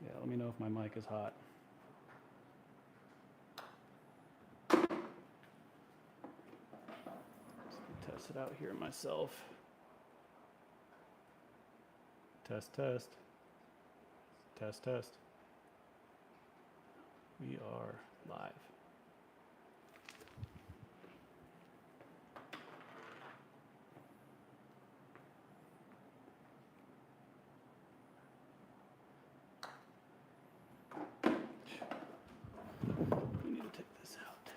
Yeah, let me know if my mic is hot. Test it out here myself. Test, test. Test, test. We are live. We need to take this out.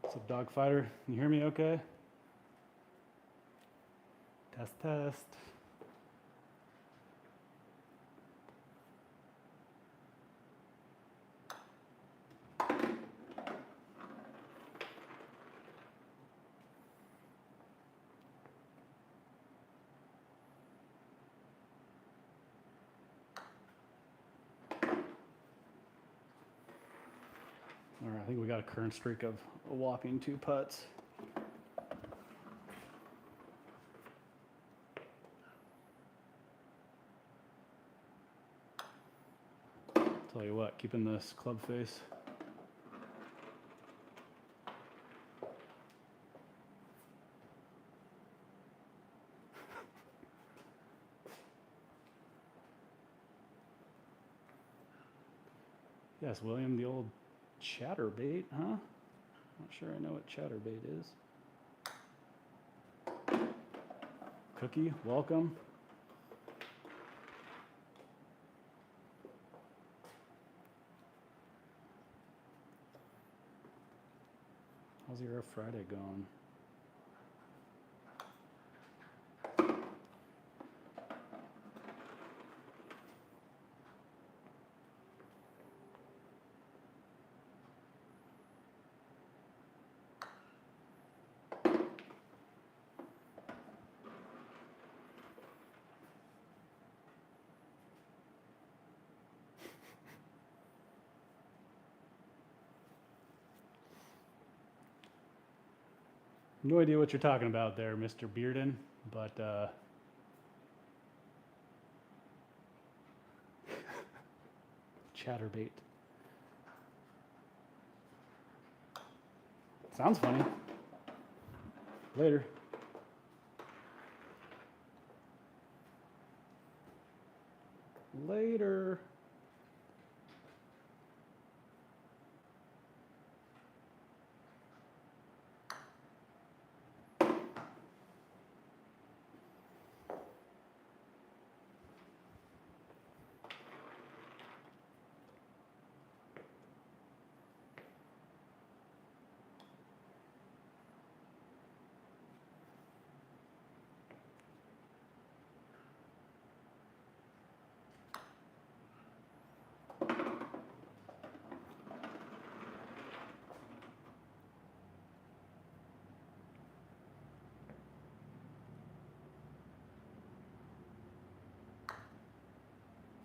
What's up, dog fighter? Can you hear me okay? Test, test. All right, I think we got a current streak of a whopping 2 putts. Tell you what, keeping this club face. Yes, William, the old chatterbait, huh? Not sure I know what chatterbait is. Cookie, welcome. How's your Friday going? No idea what you're talking about there, Mr. Bearden, but chatterbait. Sounds funny. Later. Later.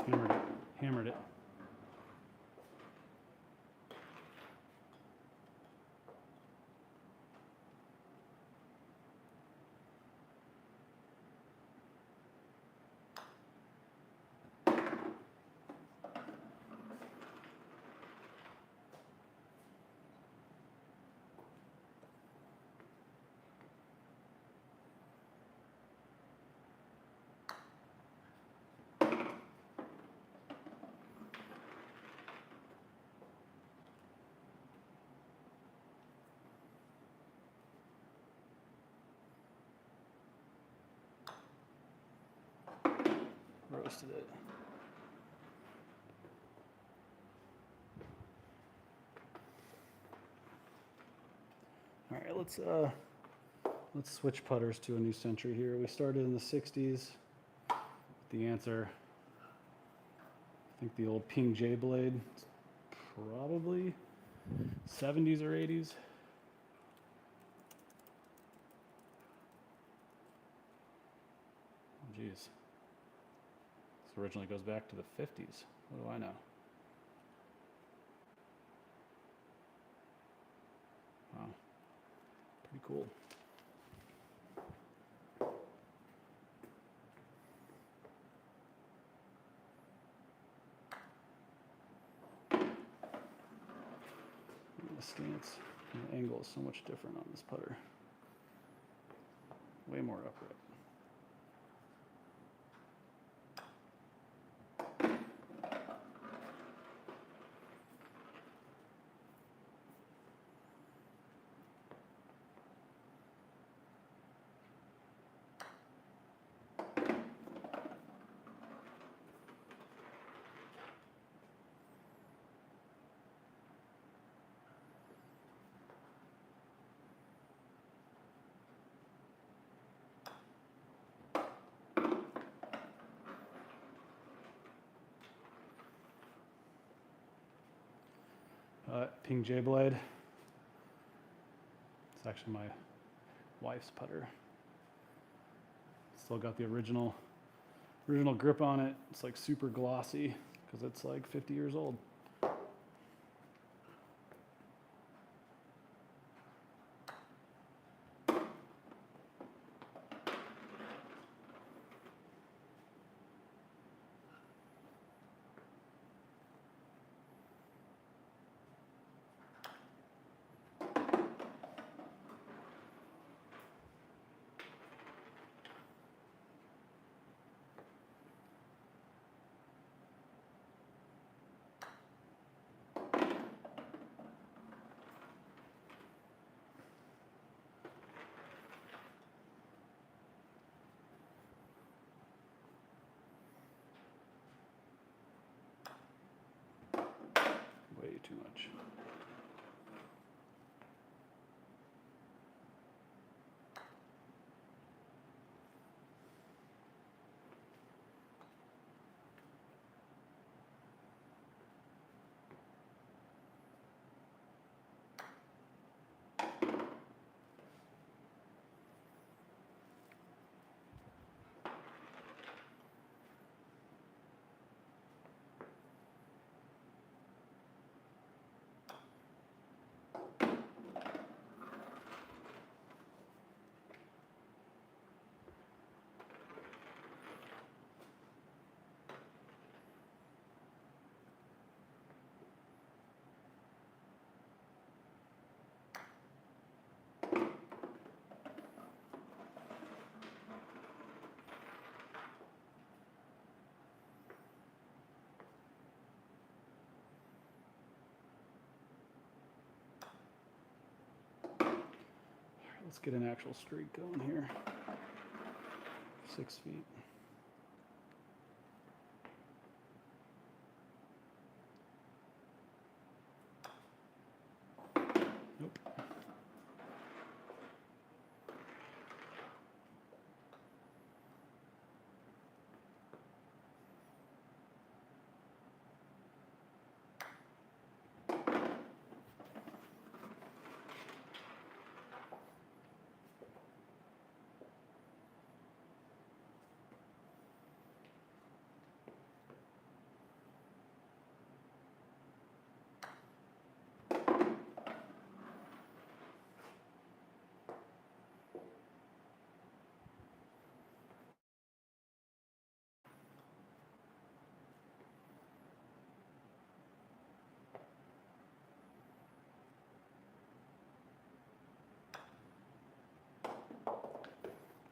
Hammered it. Hammered it. Roasted it. All right, let's switch putters to a new century here. We started in the 60s. The answer, I think the old Ping J blade, probably 70s or 80s. Oh, geez. This originally goes back to the 50s. What do I know? Wow. Pretty cool. stance and the angle is so much different on this putter. Way more upright. Ping J Blade. It's actually my wife's putter. Still got the original grip on it. It's like super glossy because it's like 50 years old. Way too much. Let's get an actual streak going here. 6 feet. Nope.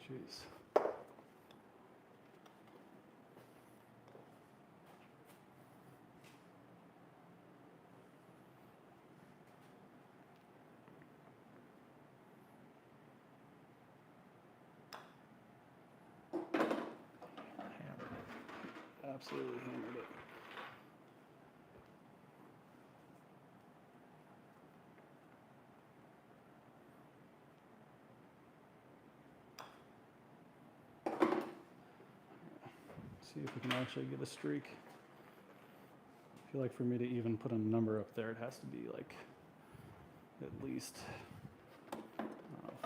Jeez. Hammered it. Absolutely hammered it. See if we can actually get a streak. I feel like for me to even put a number up there, it has to be like at least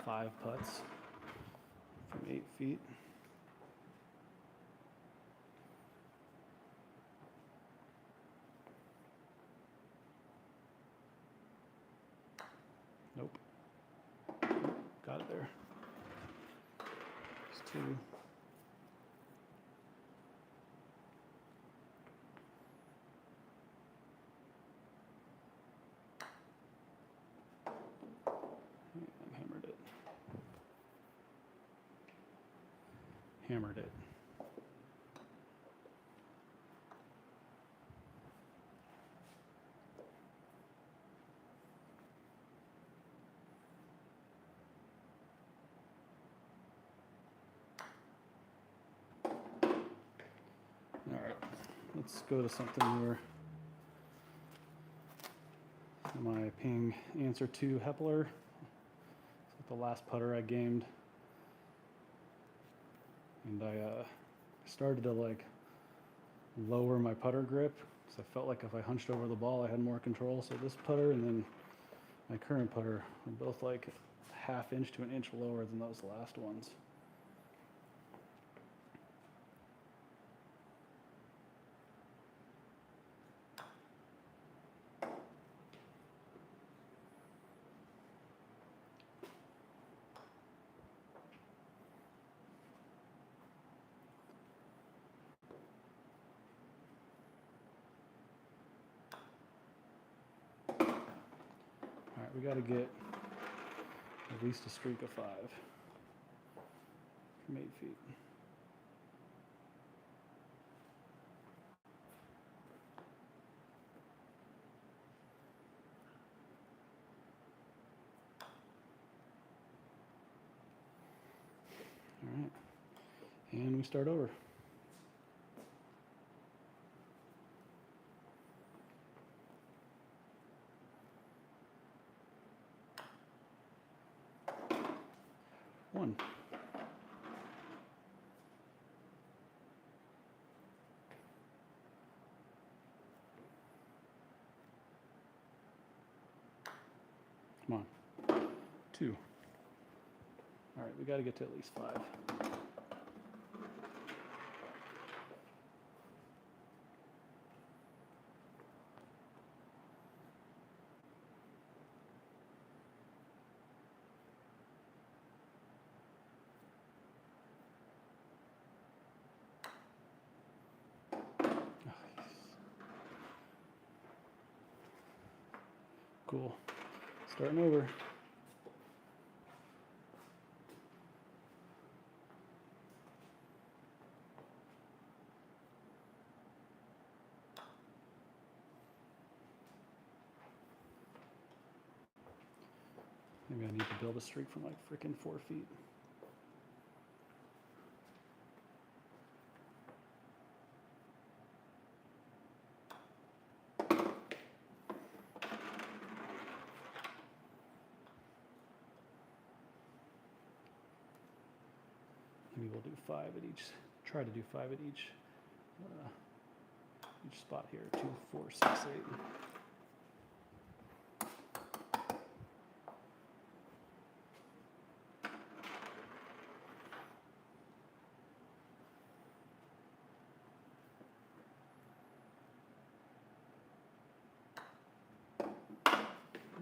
5 putts from 8 feet. Nope. Got it there. It's 2. hammered it. All right, let's go to something where my ping answer to Hepler. It's the last putter I gamed. And I started to like lower my putter grip because I felt like if I hunched over the ball, I had more control. So this putter and then my current putter are both like ½ inch to an inch lower than those last ones. All right, we got to get at least a streak of 5 from 8 feet. All right, and we start over. One. Come on. 2. All right, we got to get to at least 5. Cool. Starting over. Maybe I need to build a streak from like freaking 4 feet. Maybe we'll do 5 at each. Try to do 5 at each spot here. 2, 4, 6, 8.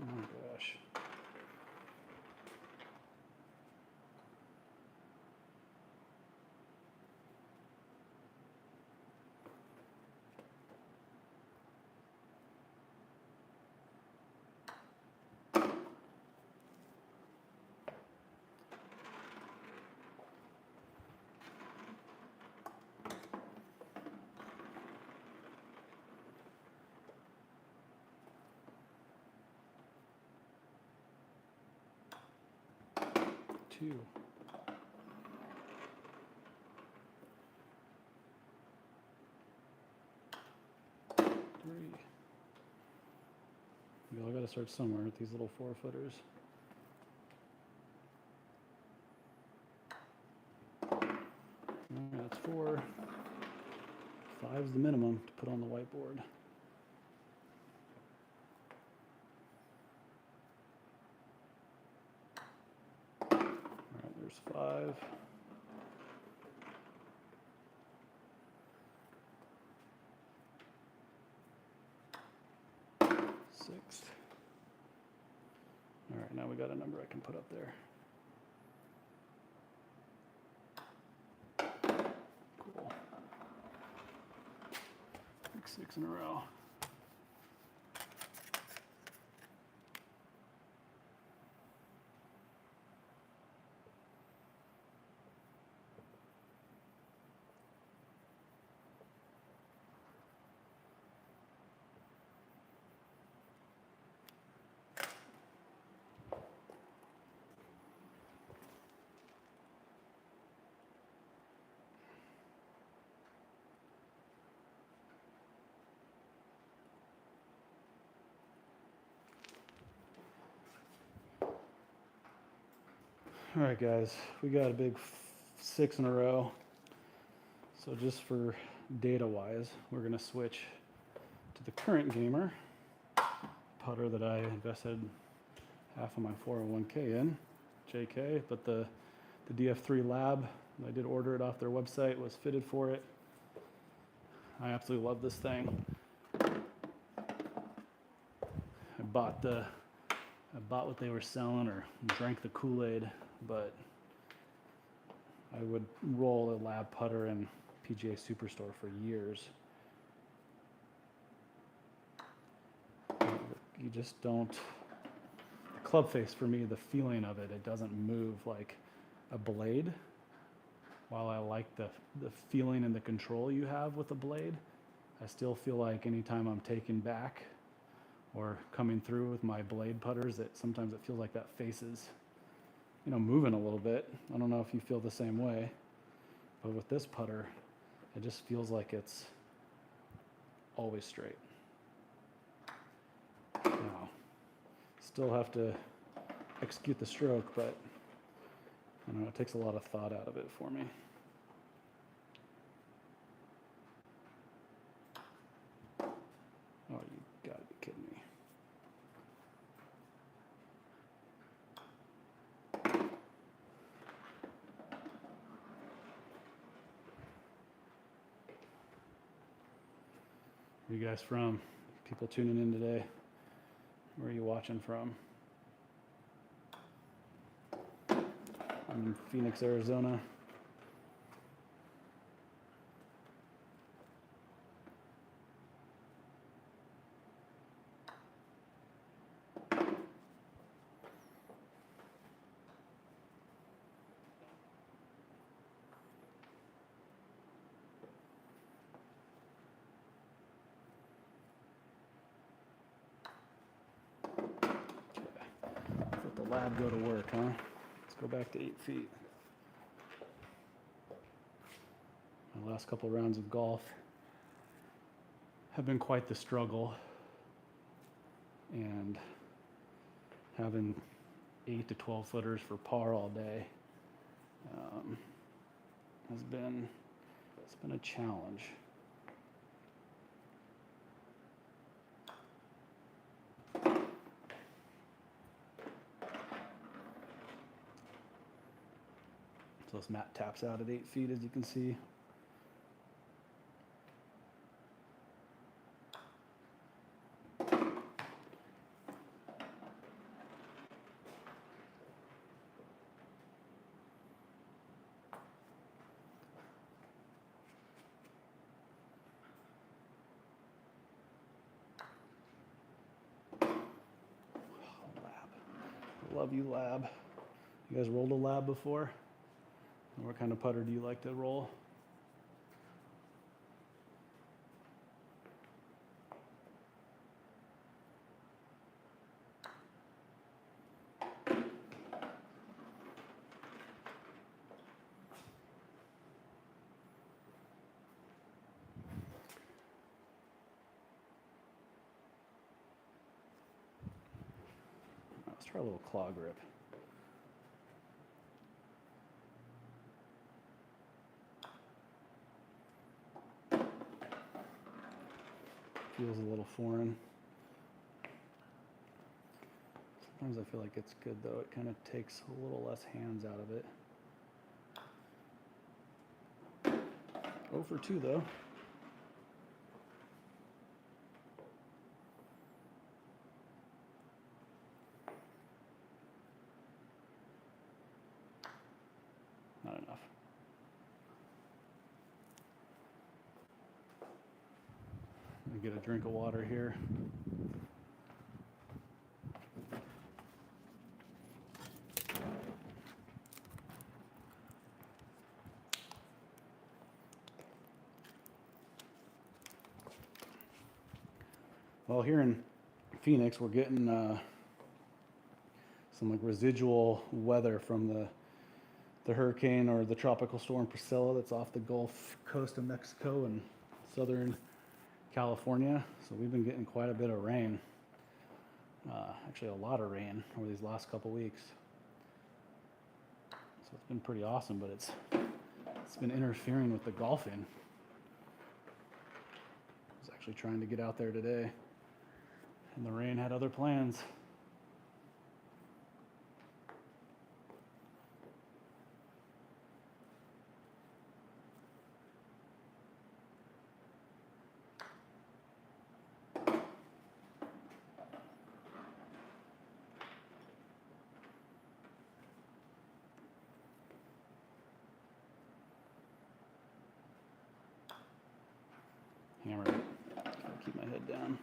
Oh gosh. Two. 3. We all got to start somewhere with these little 4-footers. All right, that's 4. 5's the minimum to put on the whiteboard. All right, there's 5. 6. All right, now we got a number I can put up there. Cool. Like 6 in a row. All right, guys, we got a big 6 in a row. So just for data-wise, we're gonna switch to the current gamer putter that I invested half of my 401k in, JK, but the DF3 Lab, I did order it off their website, was fitted for it. I absolutely love this thing. I bought what they were selling, or drank the Kool-Aid, but I would roll a Lab putter in PGA Superstore for years. You just don't, the club face for me, the feeling of it, it doesn't move like a blade. While I like the feeling and the control you have with a blade, I still feel like anytime I'm taking back or coming through with my blade putters, that sometimes it feels like that face is, you know, moving a little bit. I don't know if you feel the same way, but with this putter, it just feels like it's always straight. Now, still have to execute the stroke, but I don't know, it takes a lot of thought out of it for me. Oh, you gotta be kidding me. Where you guys from? People tuning in today. Where are you watching from? I'm in Phoenix, Arizona. Let the Lab go to work, huh? Let's go back to 8 feet. My last couple rounds of golf have been quite the struggle, and having 8 to 12 footers for par all day it's been a challenge. So this mat taps out at 8 feet, as you can see. Love you, Lab. You guys rolled a Lab before? What kind of putter do you like to roll? Let's try a little claw grip. Feels a little foreign. Sometimes I feel like it's good though. It kind of takes a little less hands out of it. 0 for 2 though. Not enough. Let me get a drink of water here. Well, here in Phoenix, we're getting some like residual weather from the hurricane or the tropical storm Priscilla that's off the Gulf Coast of Mexico and southern California. So we've been getting quite a bit of rain, actually a lot of rain over these last couple weeks. So it's been pretty awesome, but it's been interfering with the golfing. I was actually trying to get out there today, and the rain had other plans. Hammer it. Gotta keep my head down.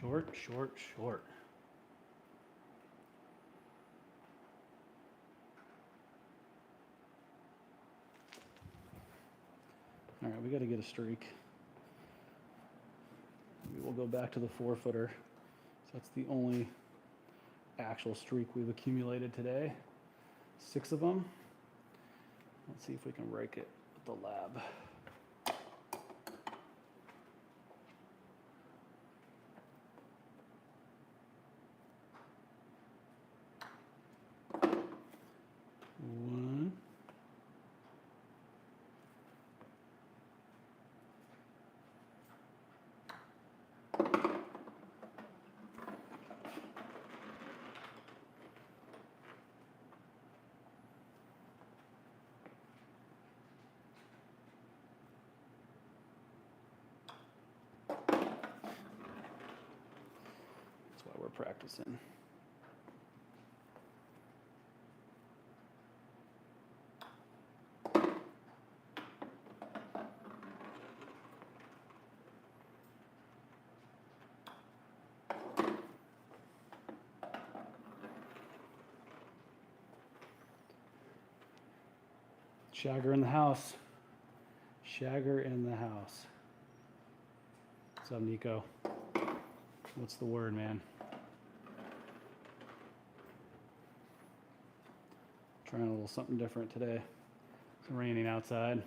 Short, short, short. All right, we got to get a streak. Maybe we'll go back to the 4-footer. So that's the only actual streak we've accumulated today. 6 of them. Let's see if we can break it with the lab. One. That's why we're practicing. Shagger in the house. Shagger in the house. What's up, Nico? What's the word, man? Trying a little something different today. It's raining outside.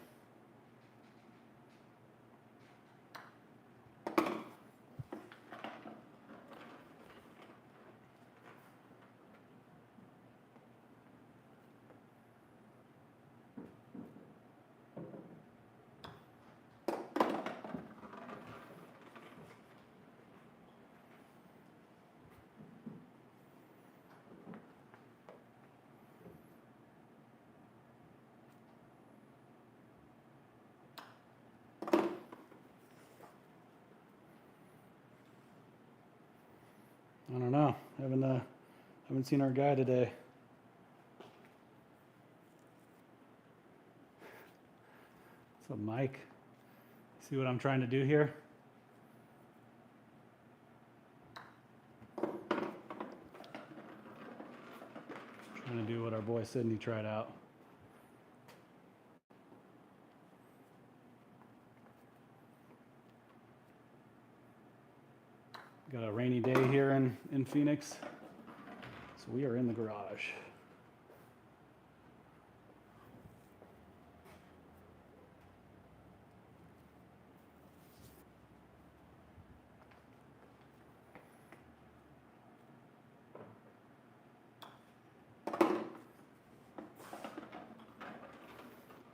I don't know. Haven't seen our guy today. What's up, Mike? See what I'm trying to do here? Trying to do what our boy Sydney tried out. Got a rainy day here in Phoenix, so we are in the garage.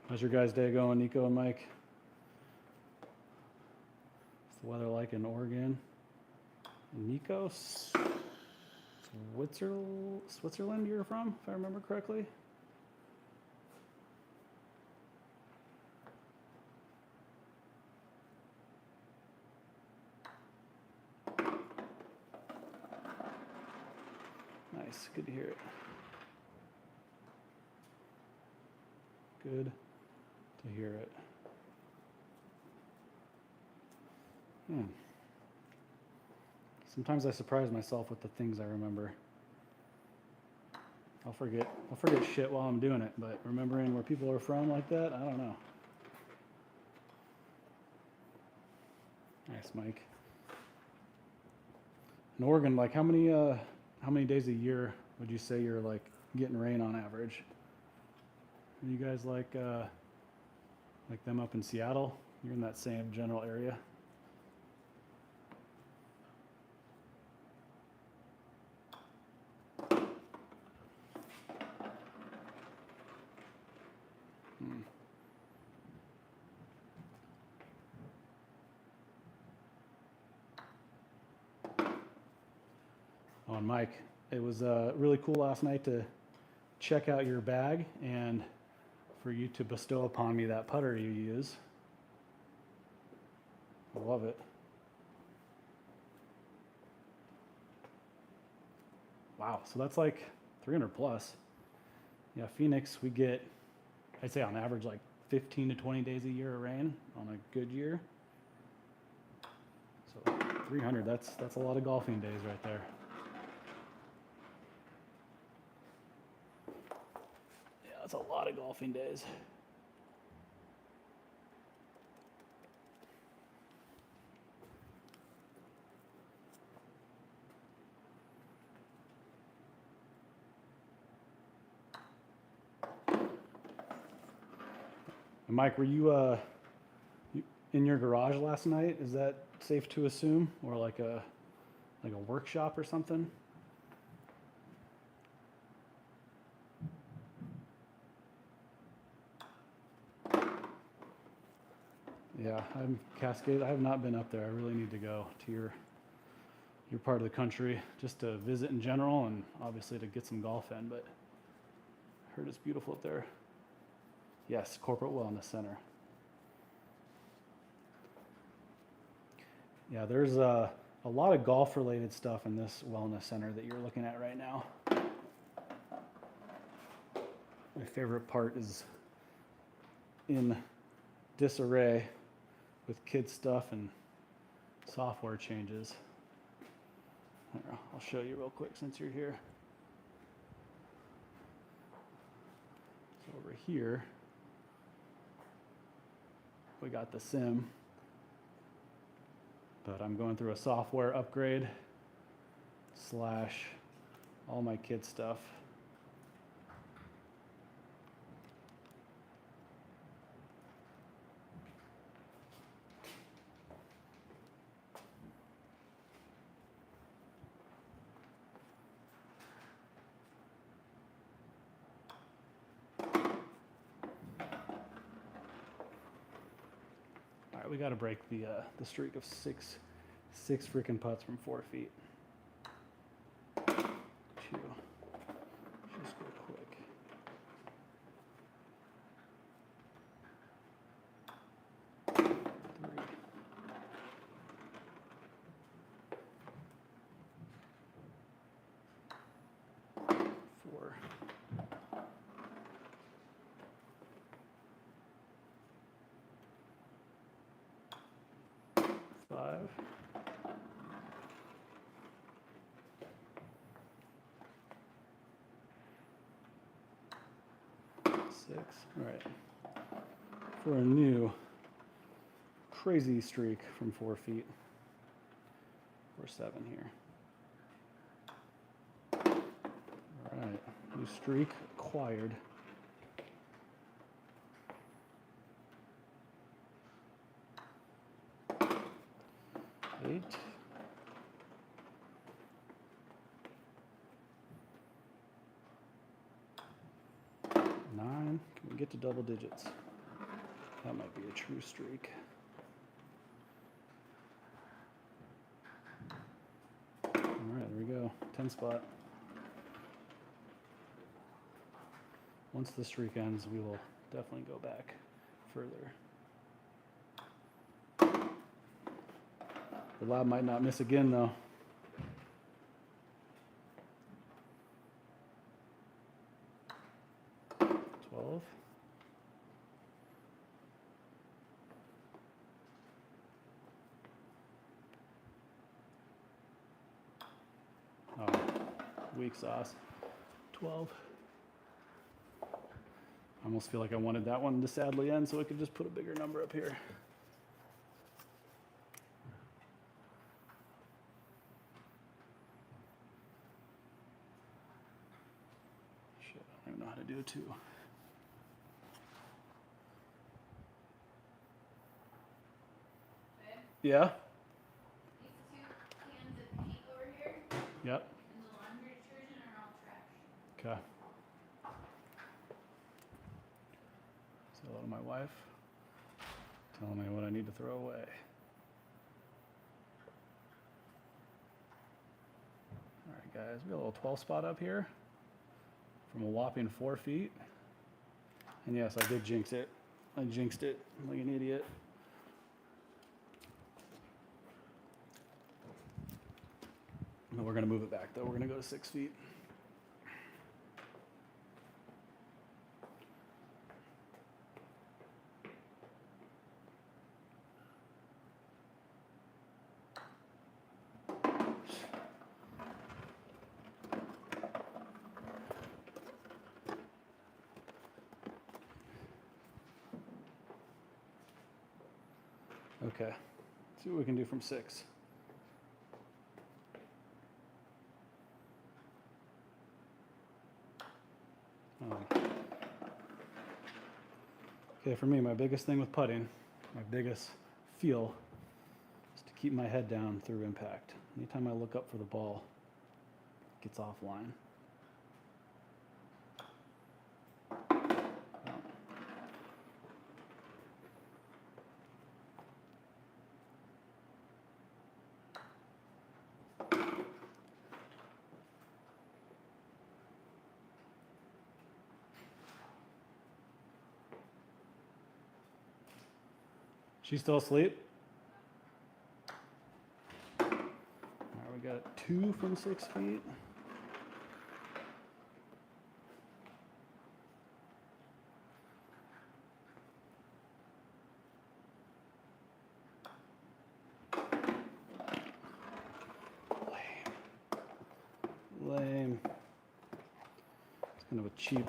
How's your guys' day going, Nico and Mike? What's the weather like in Oregon? Nico, Switzerland you're from, if I remember correctly? Nice, good to hear it. Good to hear it. Hmm. Sometimes I surprise myself with the things I remember. I'll forget shit while I'm doing it, but remembering where people are from like that, I don't know. Nice, Mike. In Oregon, like how many days a year would you say you're like getting rain on average? Are you guys like them up in Seattle? You're in that same general area. Oh, and Mike, it was really cool last night to check out your bag and for you to bestow upon me that putter you use. I love it. Wow, so that's like 300 plus. Yeah, Phoenix, we get, I'd say on average, like 15 to 20 days a year of rain on a good year. So 300, that's a lot of golfing days right there. Yeah, that's a lot of golfing days. And Mike, were you in your garage last night? Is that safe to assume, or like a workshop or something? Yeah, I'm Cascade. I have not been up there. I really need to go to your part of the country just to visit in general, and obviously to get some golf in. But I heard it's beautiful up there. Yes, Corporate Wellness Center. Yeah, there's a lot of golf-related stuff in this wellness center that you're looking at right now. My favorite part is in disarray with kids stuff and software changes. Here, I'll show you real quick since you're here. So over here, we got the sim, but I'm going through a software upgrade / all my kids stuff. All right, we got to break the streak of six freaking putts from 4 feet. 2. Just go quick. 3. 4. 5. 6. All right. For a new crazy streak from 4 feet. Or 7 here. All right. New streak acquired. 8. 9. Can we get to double digits? That might be a true streak. All right, there we go. 10 spot. Once the streak ends, we will definitely go back further. The lab might not miss again, though. 12. 13. weak sauce. 12. I almost feel like I wanted that one to sadly end so I could just put a bigger number up here. Shit, I don't even know how to do 2. Yeah? These 2 cans of paint over here Yep. and the laundry detergent are all trash. Okay. Say hello to my wife. Telling me what I need to throw away. All right, guys, we got a little 12 spot up here from a whopping 4 feet. And yes, I did jinx it. I jinxed it like an idiot. But we're gonna move it back though. We're gonna go to 6 feet. Okay, let's see what we can do from 6. Okay, for me, my biggest thing with putting, my biggest feel, is to keep my head down through impact. Anytime I look up for the ball, it gets offline. She's still asleep? All right, we got 2 from 6 feet. Lame. It's kind of a cheap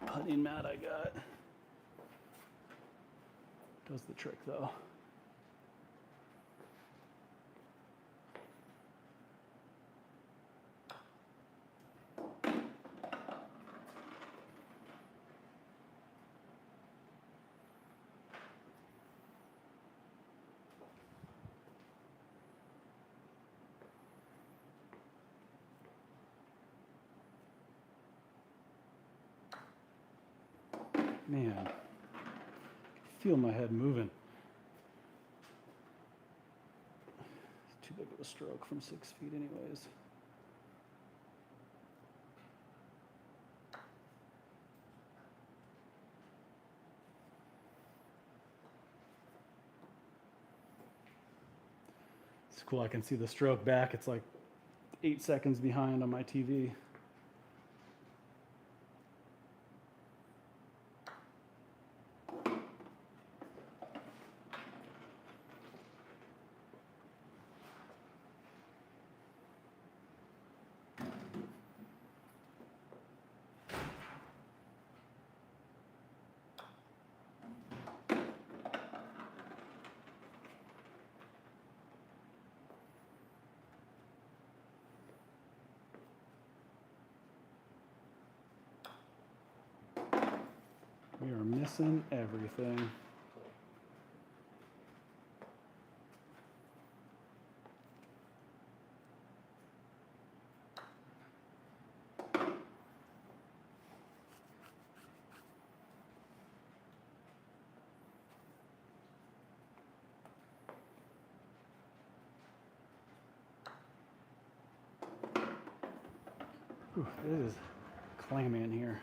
putting mat I got. Does the trick though. Man, I feel my head moving. It's too big of a stroke from 6 feet anyways. It's cool, I can see the stroke back. It's like 8 seconds behind on my TV. We are missing everything. Whew, it is clammy in here.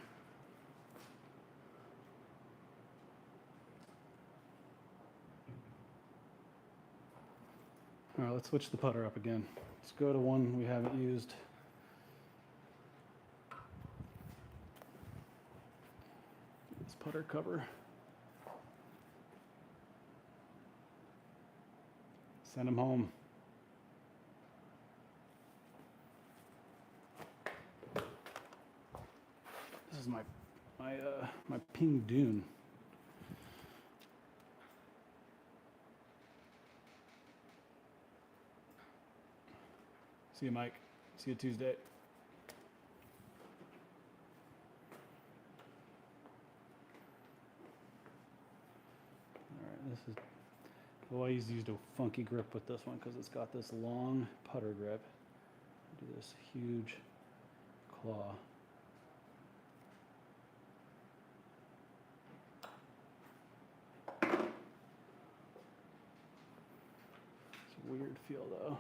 All right, let's switch the putter up again. Let's go to one we haven't used. This putter cover. Send him home. my ping dune. See you, Mike. See you Tuesday. All right, this is. I've always used a funky grip with this one because it's got this long putter grip. Do this huge claw. It's a weird feel though.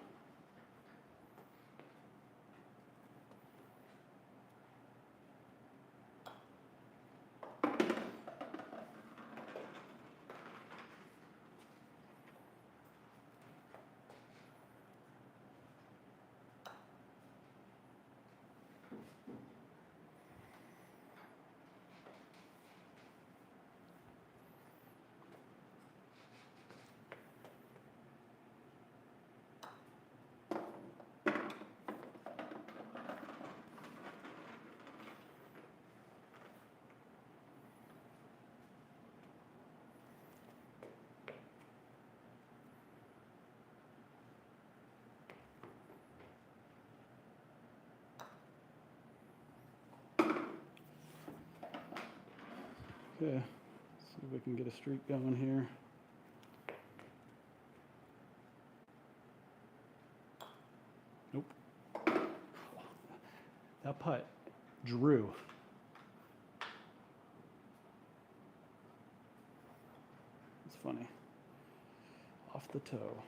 Okay, see if we can get a streak going here. Nope. That putt drew. It's funny. Off the toe.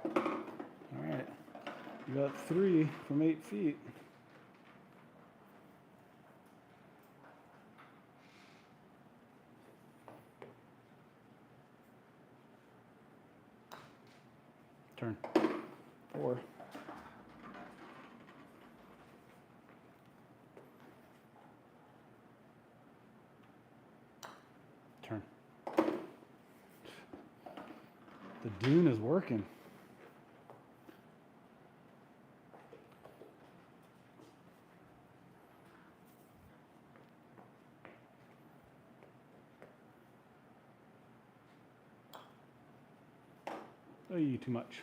All right. You got 3 from 8 feet. Turn. 4. Turn. The dune is working. Oh, too much.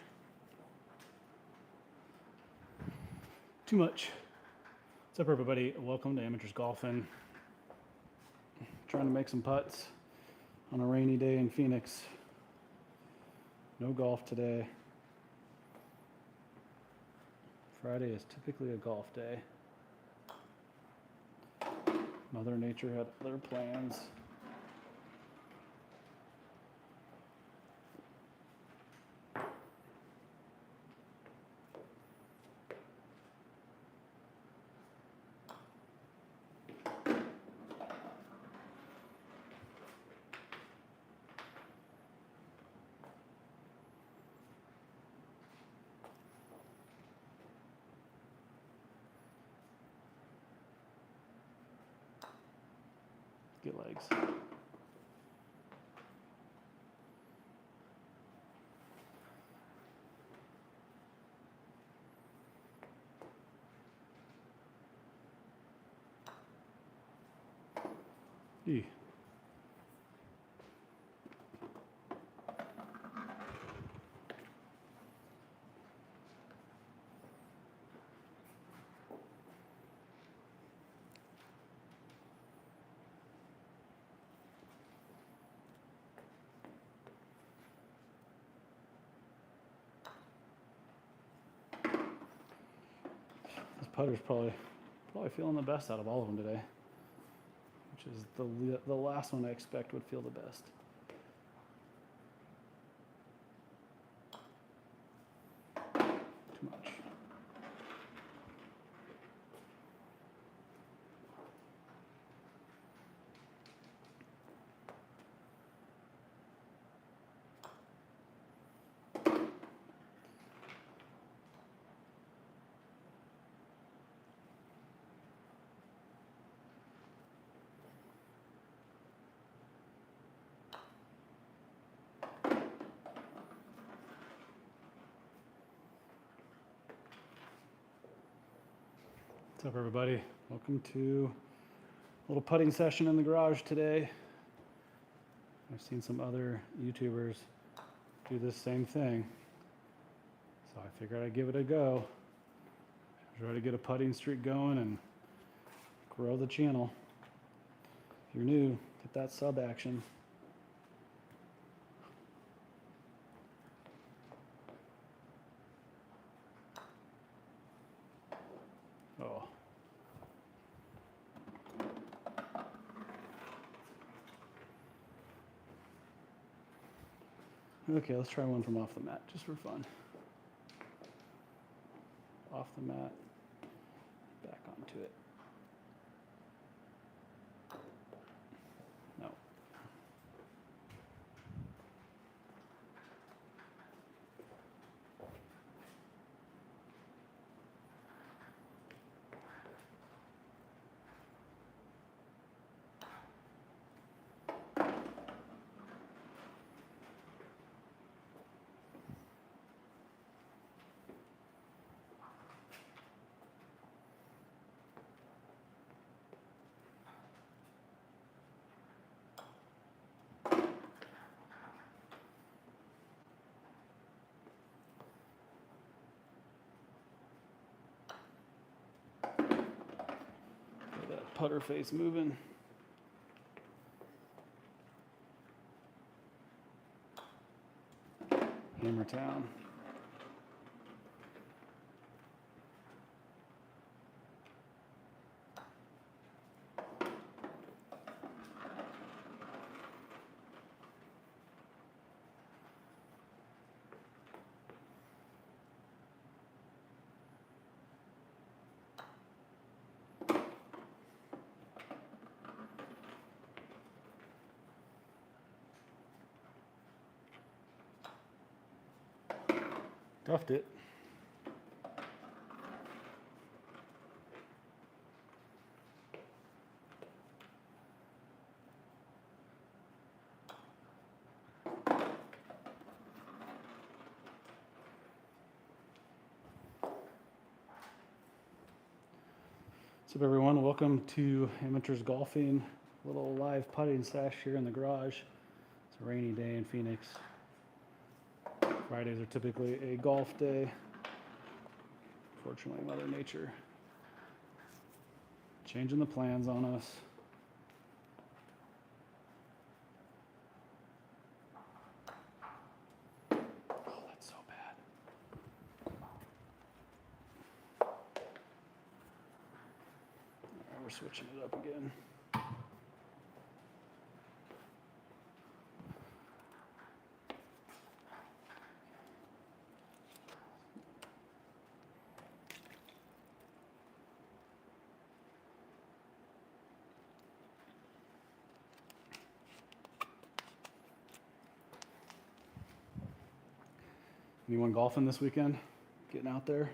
Too much. What's up, everybody? Welcome to Amateurs Golfing. Trying to make some putts on a rainy day in Phoenix. No golf today. Friday is typically a golf day. Mother Nature had other plans. Get legs. E. This putter's probably feeling the best out of all of them today, which is the last one I expect would feel the best. Too much. What's up, everybody? Welcome to a little putting session in the garage today. I've seen some other YouTubers do this same thing, so I figured I'd give it a go. Try to get a putting streak going and grow the channel. If you're new, get that sub action. Oh. Okay, let's try one from off the mat, just for fun. Off the mat, back onto it. No. Get that putter face moving. Hammer town. Duffed it. What's up, everyone? Welcome to Amateurs Golfing, a little live putting sesh here in the garage. It's a rainy day in Phoenix. Fridays are typically a golf day. Fortunately, Mother Nature changing the plans on us. Oh, that's so bad. All right, we're switching it up again. Anyone golfing this weekend? Getting out there?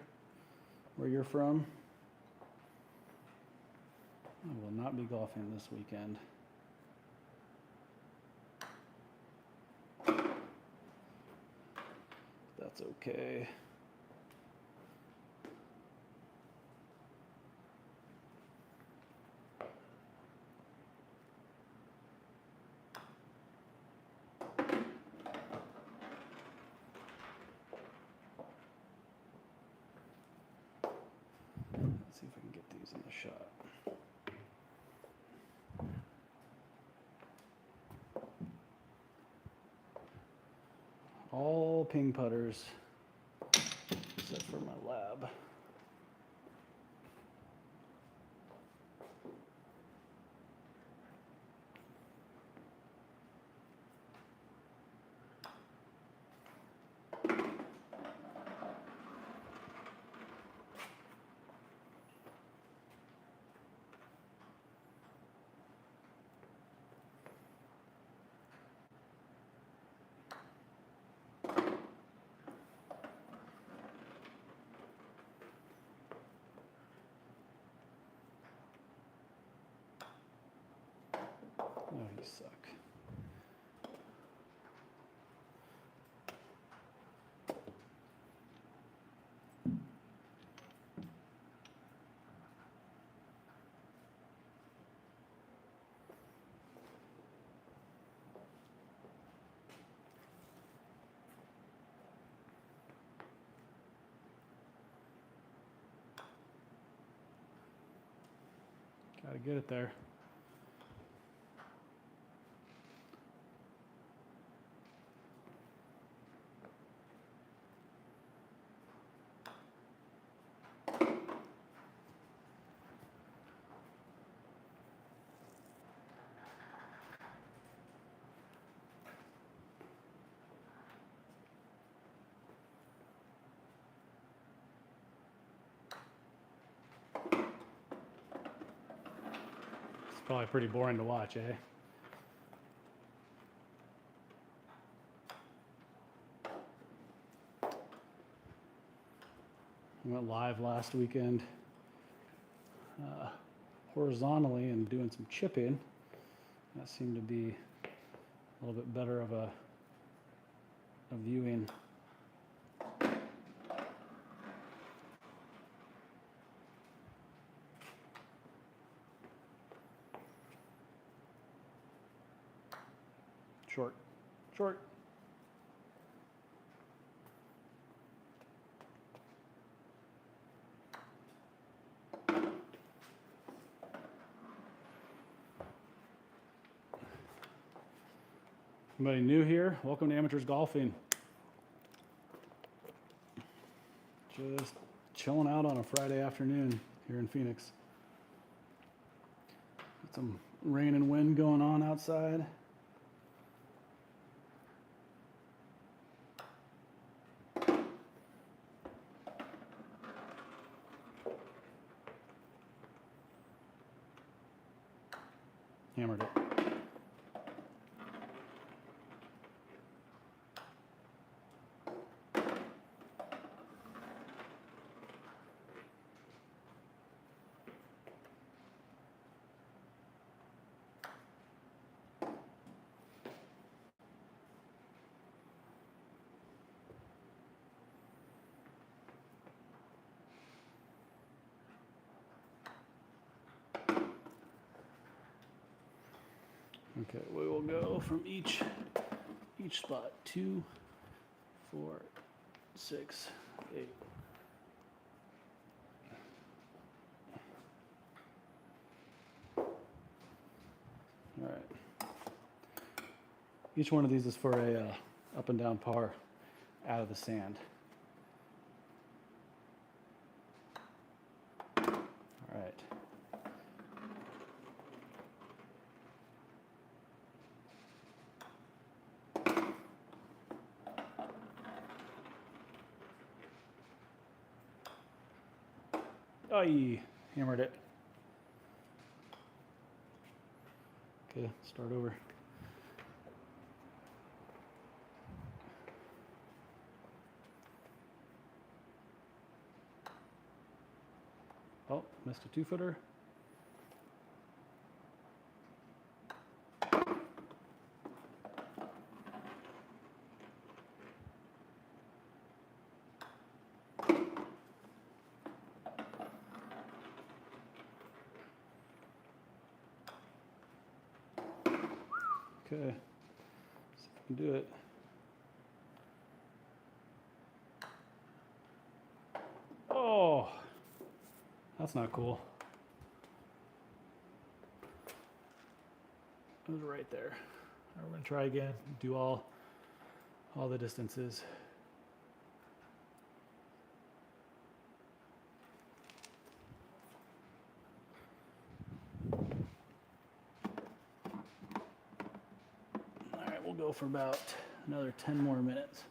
Where you're from? I will not be golfing this weekend. That's okay. Let's see if I can get these in the shot. All ping putters, except for my lab. Oh, you suck. get it there. It's probably pretty boring to watch, eh? I went live last weekend horizontally and doing some chipping. That seemed to be a little bit better of a viewing. Short, short. Anybody new here? Welcome to Amateurs Golfing. Just chilling out on a Friday afternoon here in Phoenix. Got some rain and wind going on outside. Hammered it. Okay, we will go from each spot. 2, 4, 6, 8. All right. Each one of these is for a up and down par out of the sand. All right. Aye, hammered it. Okay, start over. Oh, missed a 2-footer. Okay, see if we can do it. Oh, that's not cool. It was right there. All right, we're gonna try again. Do all the distances. All right, we'll go for about another 10 more minutes.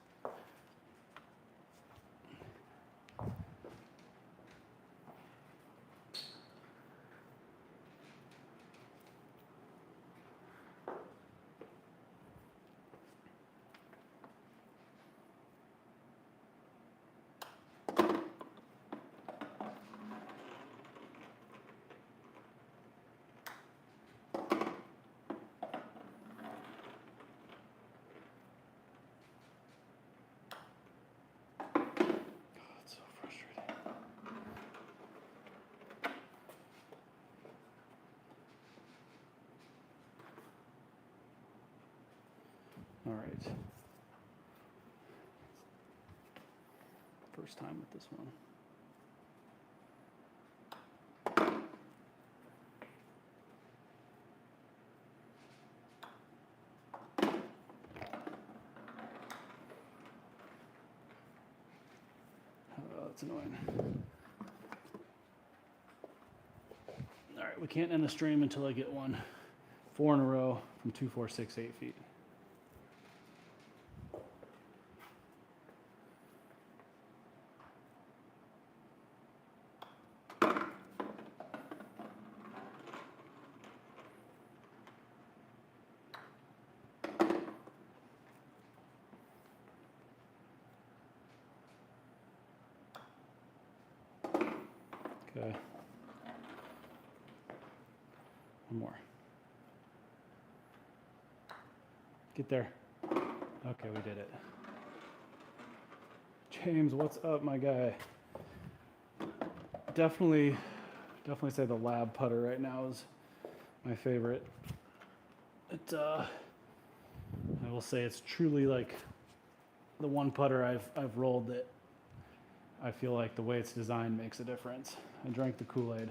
It's so frustrating. All right. First time with this one. that's annoying. All right, we can't end the stream until I get one. 4 in a row from 2, 4, 6, 8 feet. Okay. One more. Get there. Okay, we did it. James, what's up, my guy? Definitely say the lab putter right now is my favorite. I will say it's truly like the one putter I've rolled that I feel like the way it's designed makes a difference. I drank the Kool-Aid.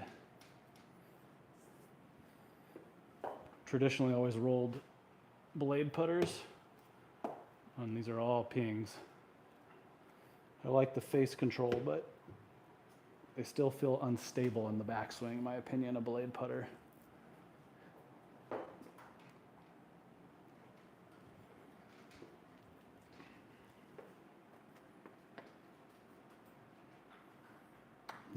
Traditionally always rolled blade putters, and these are all pings. I like the face control, but they still feel unstable in the backswing, in my opinion, a blade putter.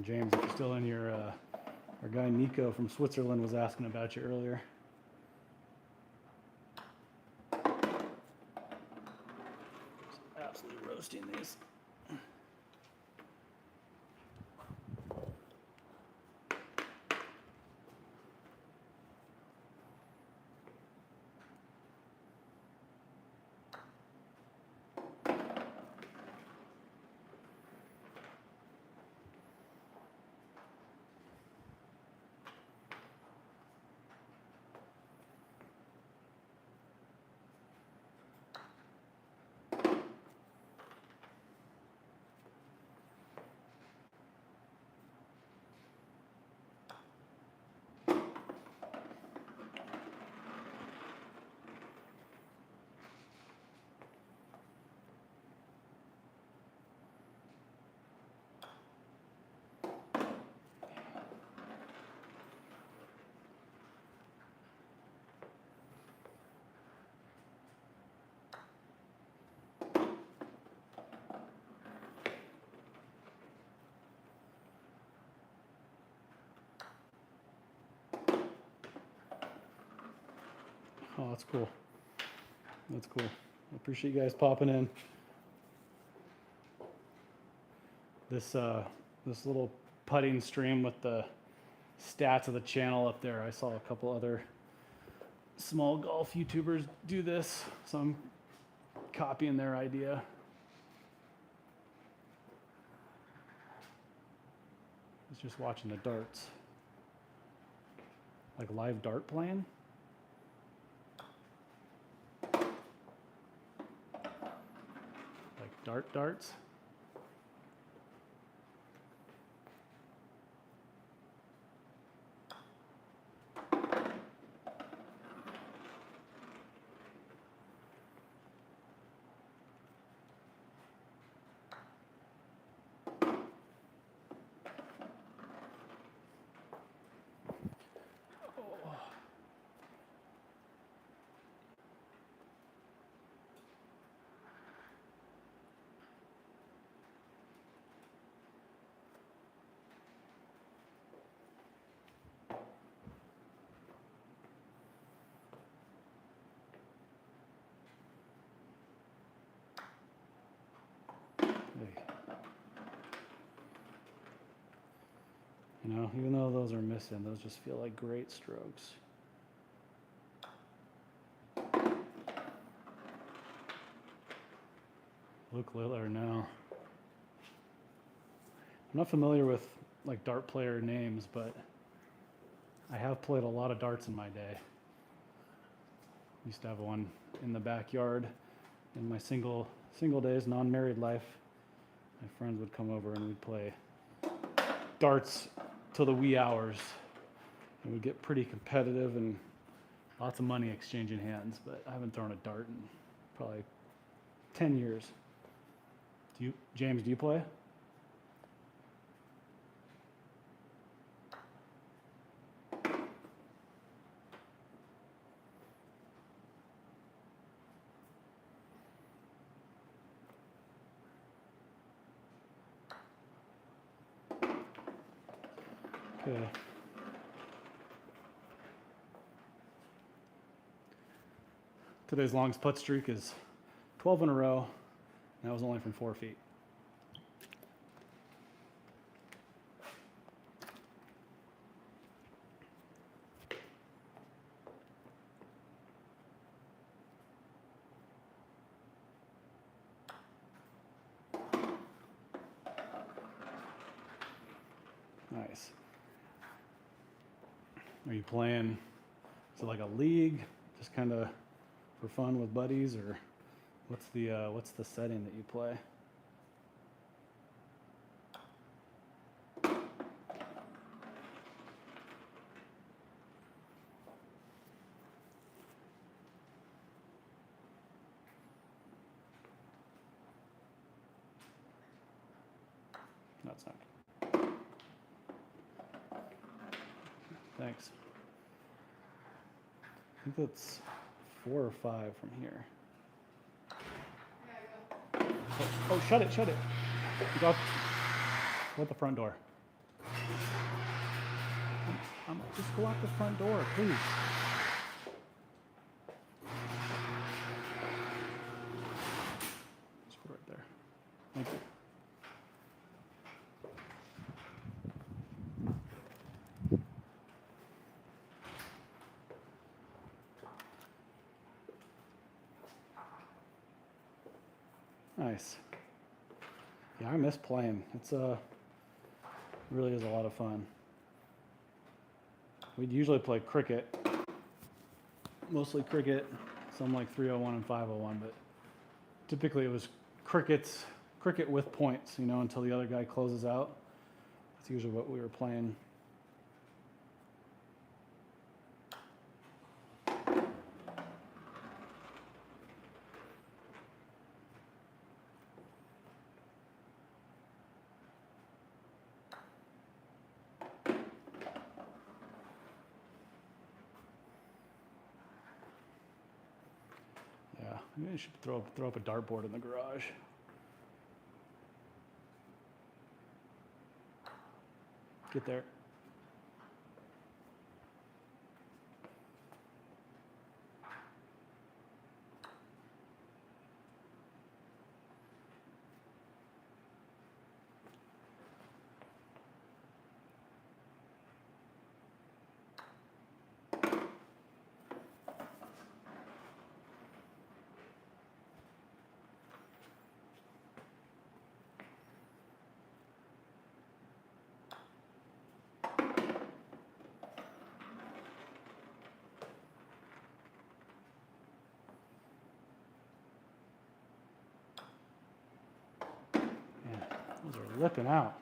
James, if you're still in your, our guy Nico from Switzerland was asking about you earlier. Just absolutely roasting these. Oh, that's cool. That's cool. I appreciate you guys popping in. This little putting stream with the stats of the channel up there. I saw a couple other small golf YouTubers do this, so I'm copying their idea. I was just watching the darts. Like live dart playing. Like darts. You know, even though those are missing, those just feel like great strokes. Luke Lillard, no. I'm not familiar with like dart player names, but I have played a lot of darts in my day. Used to have one in the backyard in my single days, non-married life. My friends would come over and we'd play darts till the wee hours. And we'd get pretty competitive and lots of money exchanging hands, but I haven't thrown a dart in probably 10 years. James, do you play? Okay. Today's longest putt streak is 12 in a row, and that was only from 4 feet. Nice. Are you playing, is it like a league, just kind of for fun with buddies, or what's the setting that you play? That's not. Thanks. I think that's 4 or 5 from here. Oh, shut it, shut it. You got the front door. Just go out the front door, please. Just go right there. Thank you. Nice. Yeah, I miss playing. It's really is a lot of fun. We'd usually play cricket, mostly cricket, some like 301 and 501, but typically it was cricket with points, you know, until the other guy closes out. That's usually what we were playing. Yeah, maybe I should throw up a dartboard in the garage. Get there. Man, those are lipping out.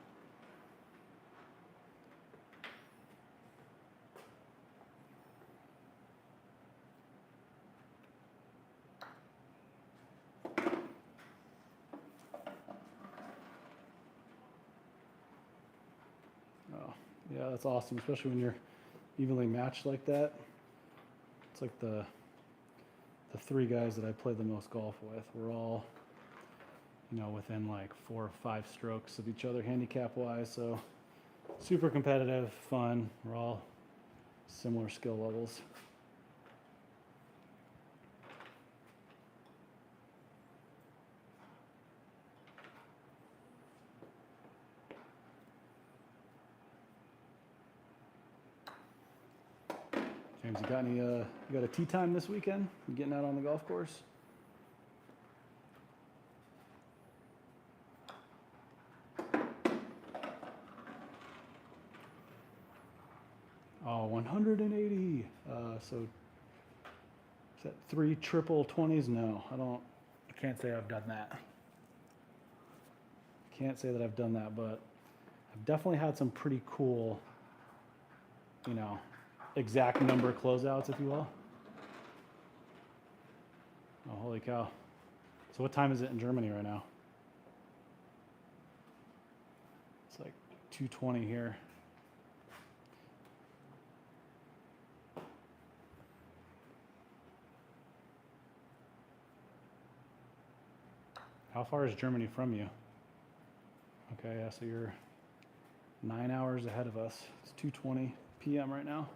Oh, yeah, that's awesome, especially when you're evenly matched like that. It's like the 3 guys that I play the most golf with. We're all, you know, within like 4 or 5 strokes of each other handicap wise, so super competitive, fun. We're all similar skill levels. James, you got a tee time this weekend? You getting out on the golf course? Oh, 180. So is that 3 triple 20s? No, I can't say I've done that. Can't say that I've done that, but I've definitely had some pretty cool, you know, exact number closeouts, if you will. Oh, holy cow. So what time is it in Germany right now? It's like 2:20 here. How far is Germany from you? Okay, yeah, so you're 9 hours ahead of us. It's 2:20 p.m. right now.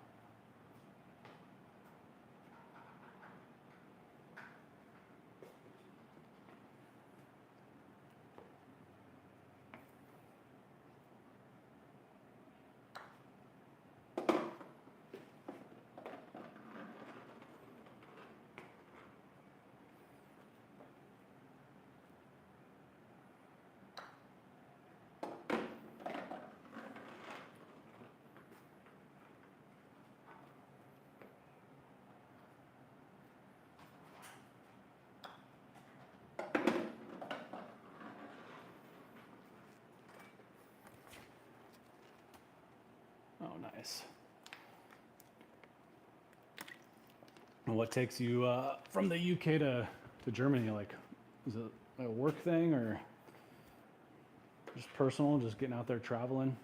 Oh, nice. And what takes you from the UK to Germany? Like, is it a work thing or just personal, just getting out there traveling?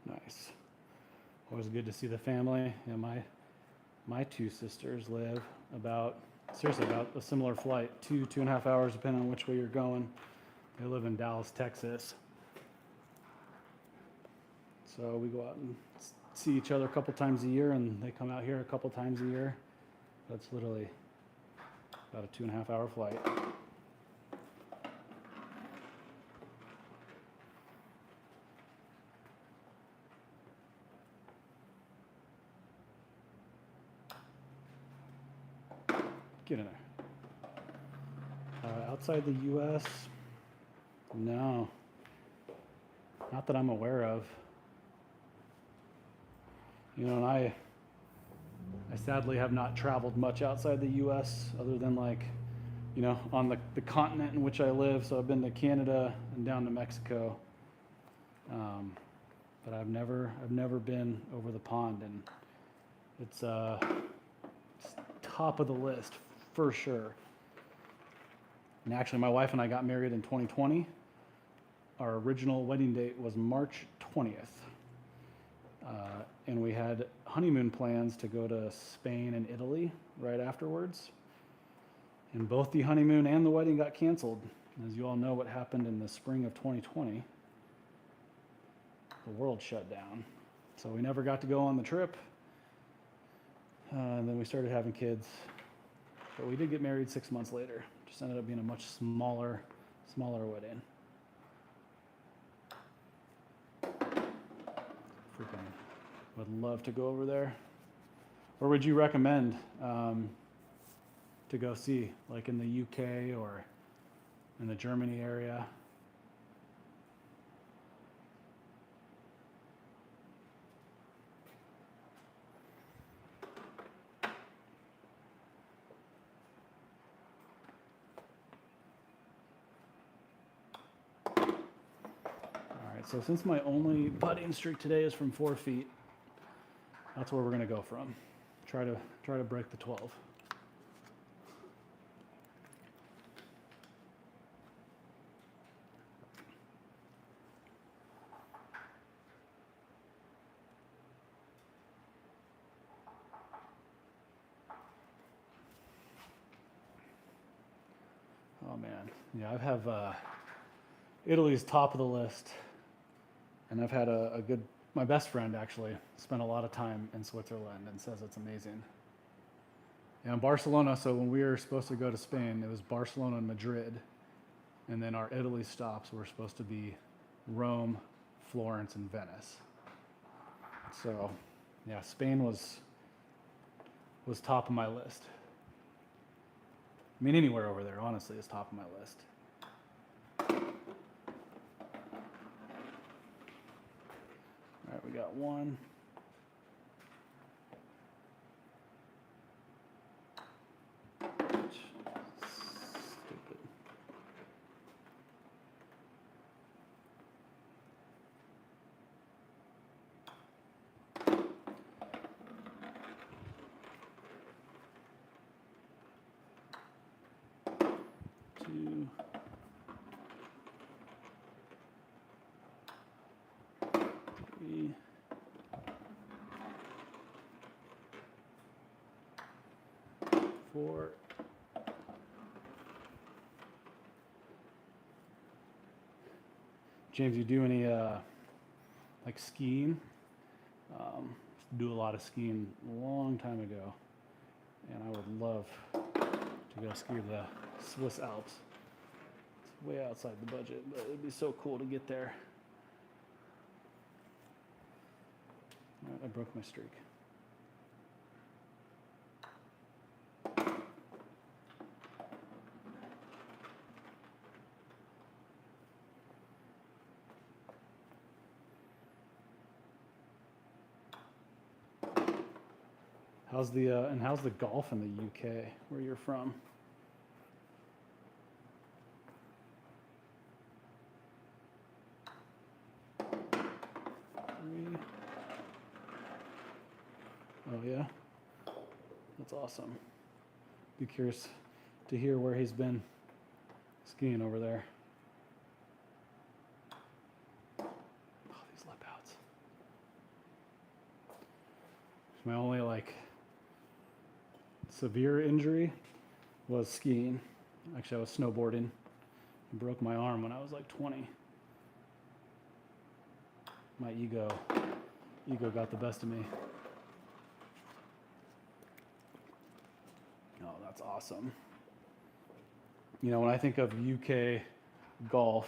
Nice. Always good to see the family. Yeah, my two sisters live about a similar flight, 2.5 hours, depending on which way you're going. They live in Dallas, Texas. So we go out and see each other a couple times a year, and they come out here a couple times a year. That's literally about a 2.5 hour flight. Get in there. Outside the U.S., no, not that I'm aware of. You know, and I sadly have not traveled much outside the U.S. other than like, you know, on the continent in which I live. So I've been to Canada and down to Mexico, but I've never been over the pond, and it's top of the list for sure. And actually, my wife and I got married in 2020. Our original wedding date was March 20th. And we had honeymoon plans to go to Spain and Italy right afterwards. And both the honeymoon and the wedding got canceled. As you all know, what happened in the spring of 2020, the world shut down. So we never got to go on the trip. And then we started having kids. But we did get married 6 months later. Just ended up being a much smaller wedding. Freaking would love to go over there. Where would you recommend to go see? Like in the UK or in the Germany area? So since my only putting streak today is from 4 feet, that's where we're going to go from. Try to break the 12. Oh man, yeah, I have Italy's top of the list. And I've had a good, my best friend actually spent a lot of time in Switzerland and says it's amazing. And Barcelona, so when we were supposed to go to Spain, it was Barcelona and Madrid. And then our Italy stops were supposed to be Rome, Florence, and Venice. So yeah, Spain was top of my list. I mean, anywhere over there, honestly, is top of my list. All right, we got one. Stupid. 4. James, you do any like skiing? Used to do a lot of skiing a long time ago, and I would love to go ski the Swiss Alps. It's way outside the budget, but it'd be so cool to get there. All right, I broke my streak. How's the golf in the UK where you're from? Three. Oh yeah, that's awesome. Be curious to hear where he's been skiing over there. Oh, these lip outs. My only severe injury was skiing. Actually, I was snowboarding. I broke my arm when I was like 20. My ego got the best of me. Oh, that's awesome. You know, when I think of UK golf,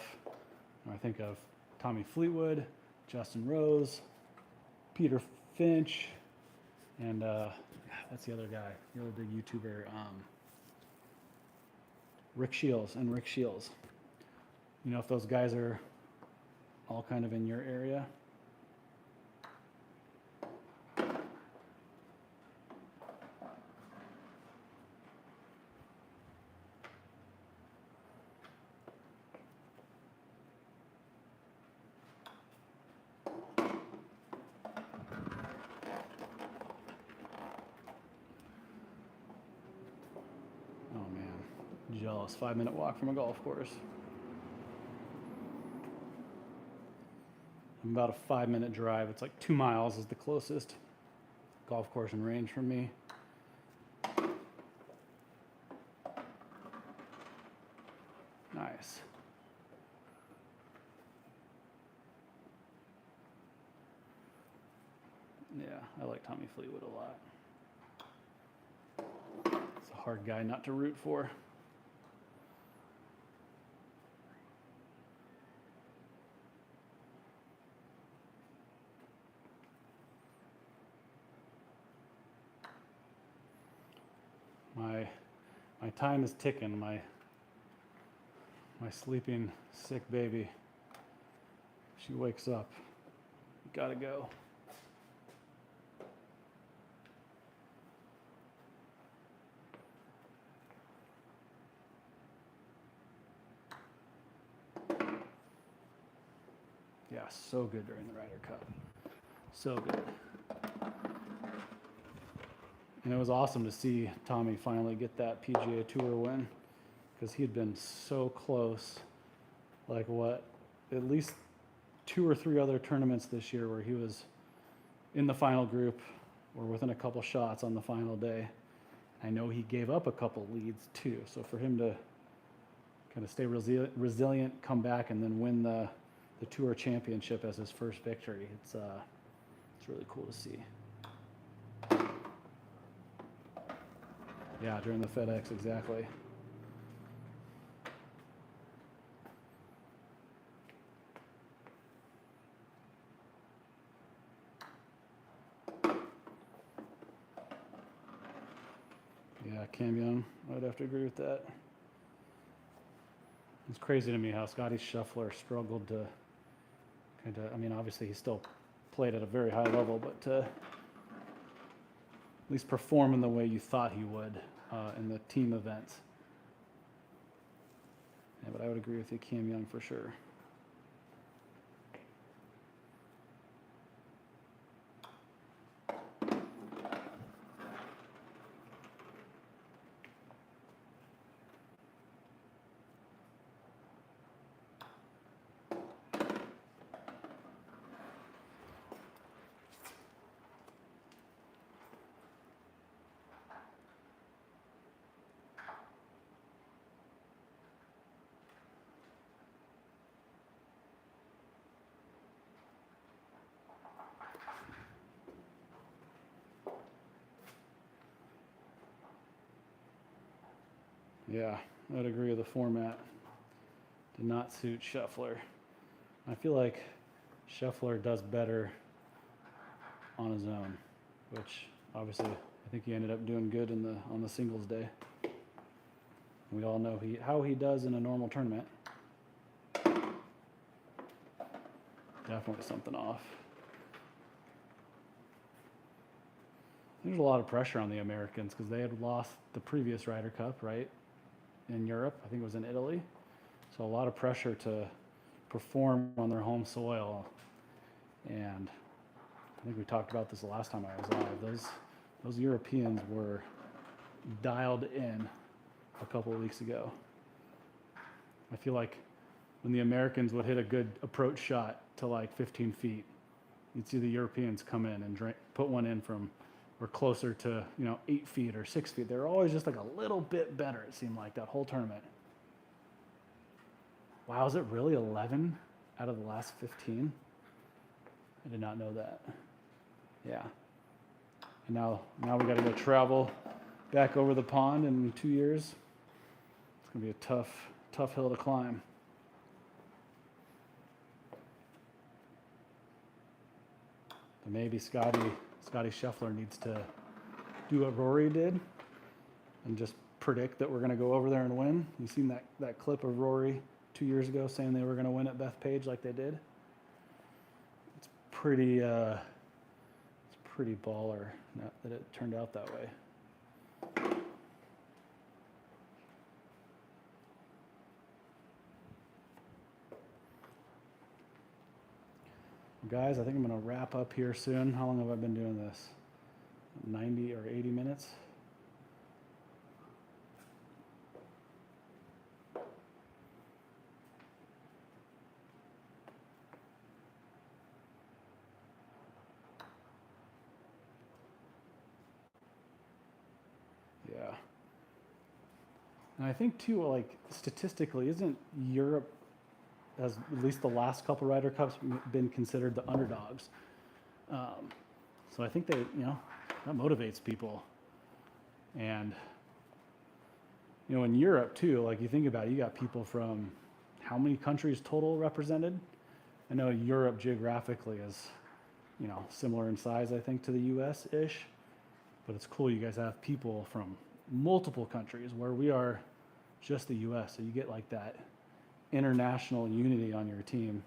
I think of Tommy Fleetwood, Justin Rose, Peter Finch, and that's the other guy, the other big YouTuber, Rick Shields. You know if those guys are all kind of in your area? Jealous. 5-minute walk from a golf course. I'm about a 5-minute drive. It's like 2 miles is the closest golf course and range from me. Nice. Yeah, I like Tommy Fleetwood a lot. It's a hard guy not to root for. My time is ticking. My sleeping sick baby. She wakes up. Gotta go. Yeah, so good during the Ryder Cup. So good. And it was awesome to see Tommy finally get that PGA Tour win, because he had been so close, at least 2 or 3 other tournaments this year where he was in the final group or within a couple shots on the final day. I know he gave up a couple leads too, so for him to kind of stay resilient, come back, and then win the Tour Championship as his first victory, it's really cool to see. Yeah, during the FedEx, exactly. Yeah, Cam Young, I'd have to agree with that. It's crazy to me how Scotty Scheffler struggled to obviously he still played at a very high level, but to at least perform in the way you thought he would in the team events. Yeah, but I would agree with you, Cam Young, for sure. Yeah, I would agree with the format. Did not suit Scheffler. I feel like Scheffler does better on his own, which obviously I think he ended up doing good on the singles day. We all know how he does in a normal tournament. Definitely something off. There's a lot of pressure on the Americans because they had lost the previous Ryder Cup, right? In Europe, I think it was in Italy. So a lot of pressure to perform on their home soil. And I think we talked about this the last time I was live. Those Europeans were dialed in a couple of weeks ago. I feel like when the Americans would hit a good approach shot to like 15 feet, you'd see the Europeans come in and put one in from or closer to 8 feet or 6 feet. They were always just like a little bit better. It seemed like that whole tournament. Wow, is it really 11 out of the last 15? I did not know that. Yeah. And now we got to go travel back over the pond in 2 years. It's gonna be a tough hill to climb. But maybe Scotty Scheffler needs to do what Rory did and just predict that we're going to go over there and win. You seen that clip of Rory 2 years ago saying they were going to win at Bethpage like they did? It's pretty baller that it turned out that way. Guys, I think I'm going to wrap up here soon. How long have I been doing this? 90 or 80 minutes? Yeah. And I think too, like statistically, isn't Europe, as at least the last couple Ryder Cups, been considered the underdogs? So I think that motivates people. And in Europe too, like you think about it, you got people from how many countries total represented? I know Europe geographically is, similar in size, I think, to the US-ish. But it's cool you guys have people from multiple countries where we are just the US. So you get like that international unity on your team.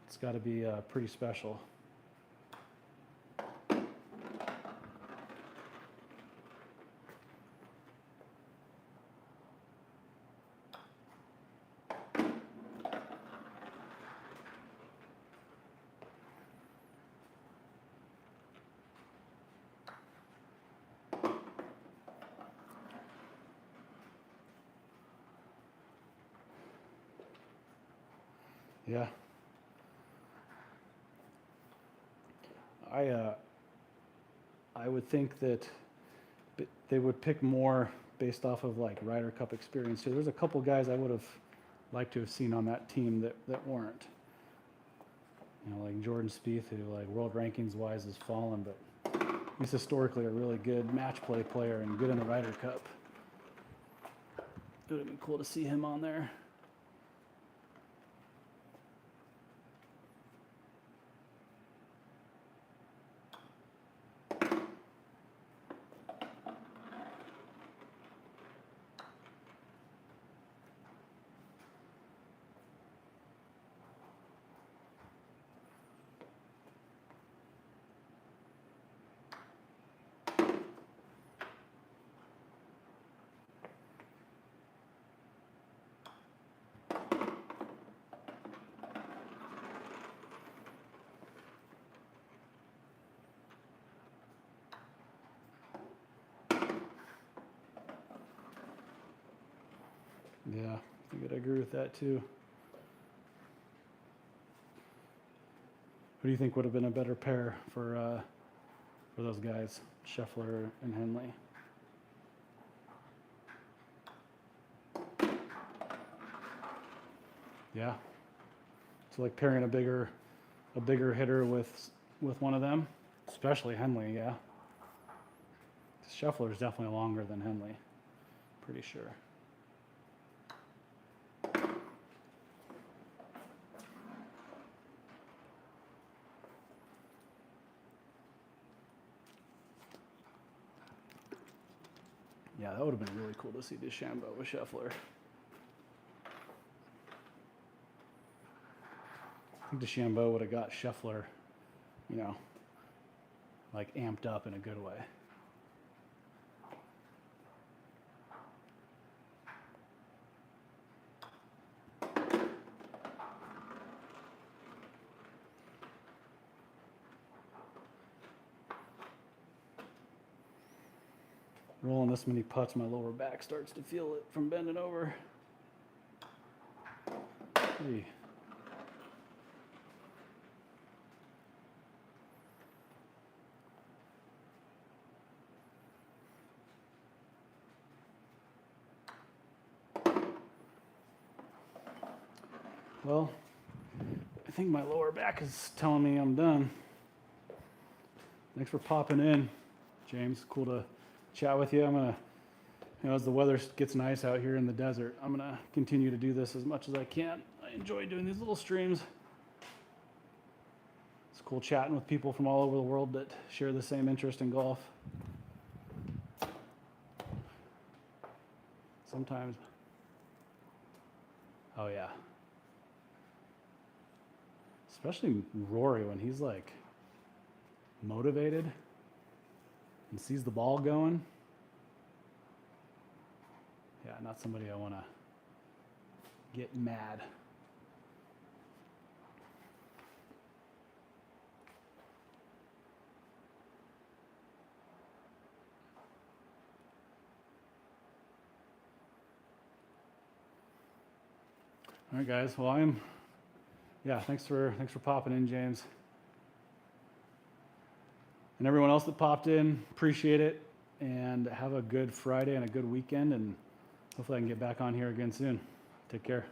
It's got to be pretty special. Yeah. I would think that they would pick more based off of like Ryder Cup experience too. There's a couple guys I would have liked to have seen on that team that weren't. Like Jordan Spieth, who like world rankings wise has fallen, but he's historically a really good match play player and good in the Ryder Cup. It would have been cool to see him on there. Yeah, I think I'd agree with that too. Who do you think would have been a better pair for those guys, Scheffler and Henley? Yeah. So like pairing a bigger hitter with one of them, especially Henley, yeah. Scheffler is definitely longer than Henley, pretty sure. Yeah, that would have been really cool to see DeChambeau with Scheffler. I think DeChambeau would have got Scheffler, you know, like amped up in a good way. Rolling this many putts, my lower back starts to feel it from bending over. Hey. Well, I think my lower back is telling me I'm done. Thanks for popping in, James. Cool to chat with you. I'm gonna, as the weather gets nice out here in the desert, I'm gonna continue to do this as much as I can. I enjoy doing these little streams. It's cool chatting with people from all over the world that share the same interest in golf. Sometimes, oh yeah. Especially Rory when he's like motivated and sees the ball going. Yeah, not somebody I want to get mad. All right, guys. Well, thanks for popping in, James. And everyone else that popped in, appreciate it. And have a good Friday and a good weekend. And hopefully I can get back on here again soon. Take care.